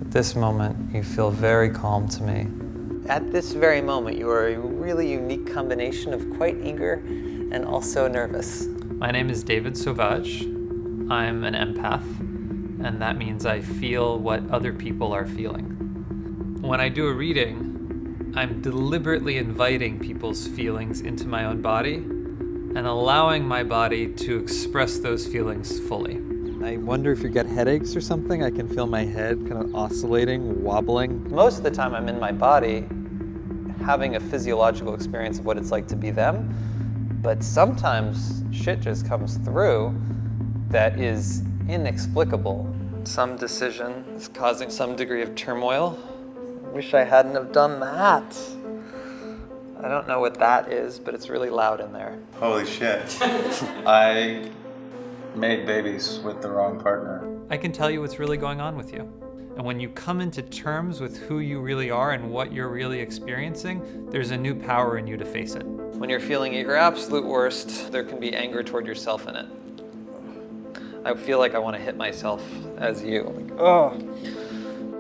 At this moment, you feel very calm to me. At this very moment, you are a really unique combination of quite eager and also nervous. My name is David Sauvage. I'm an empath, and that means I feel what other people are feeling. When I do a reading, I'm deliberately inviting people's feelings into my own body and allowing my body to express those feelings fully. I wonder if you get headaches or something. I can feel my head kind of oscillating, wobbling. Most of the time I'm in my body having a physiological experience of what it's like to be them, but sometimes shit just comes through that is inexplicable. Some decision is causing some degree of turmoil. Wish I hadn't have done that. I don't know what that is, but it's really loud in there. Holy shit. I made babies with the wrong partner. I can tell you what's really going on with you. And when you come into terms with who you really are and what you're really experiencing, there's a new power in you to face it. When you're feeling at your absolute worst, there can be anger toward yourself in it. I feel like I want to hit myself as you. Like, oh.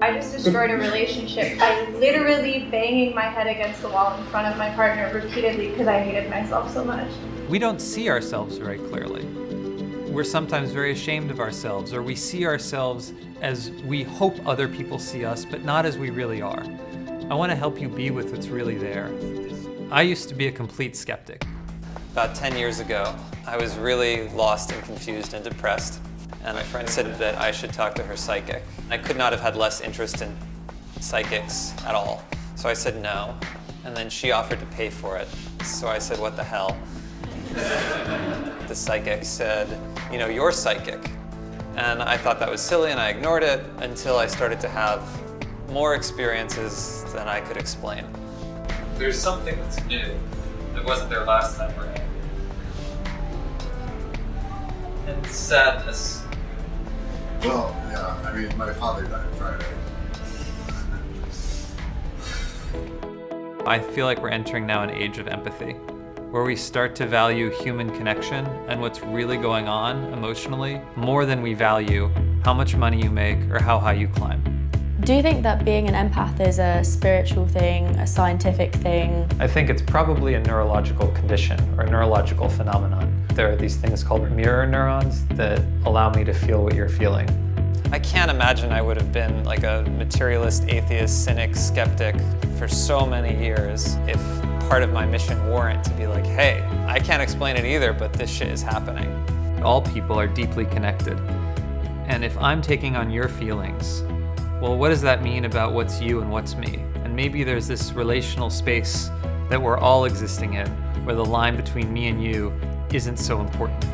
I just destroyed a relationship by literally banging my head against the wall in front of my partner repeatedly because I hated myself so much. We don't see ourselves very clearly. We're sometimes very ashamed of ourselves, or we see ourselves as we hope other people see us, but not as we really are. I want to help you be with what's really there. I used to be a complete skeptic. About 10 years ago, I was really lost and confused and depressed, and my friend said that I should talk to her psychic. I could not have had less interest in psychics at all, so I said no, and then she offered to pay for it, so I said, what the hell? The psychic said, you know, you're psychic. And I thought that was silly and I ignored it until I started to have more experiences than I could explain. There's something that's new that wasn't there last time around. And sadness. Well, yeah, I mean, my father died Friday. I feel like we're entering now an age of empathy, where we start to value human connection and what's really going on emotionally more than we value how much money you make or how high you climb. Do you think that being an empath is a spiritual thing, a scientific thing? I think it's probably a neurological condition or a neurological phenomenon. There are these things called mirror neurons that allow me to feel what you're feeling. I can't imagine I would have been like a materialist, atheist, cynic, skeptic for so many years if part of my mission weren't to be like, hey, I can't explain it either, but this shit is happening. All people are deeply connected. And if I'm taking on your feelings, well, what does that mean about what's you and what's me? And maybe there's this relational space that we're all existing in, where the line between me and you isn't so important.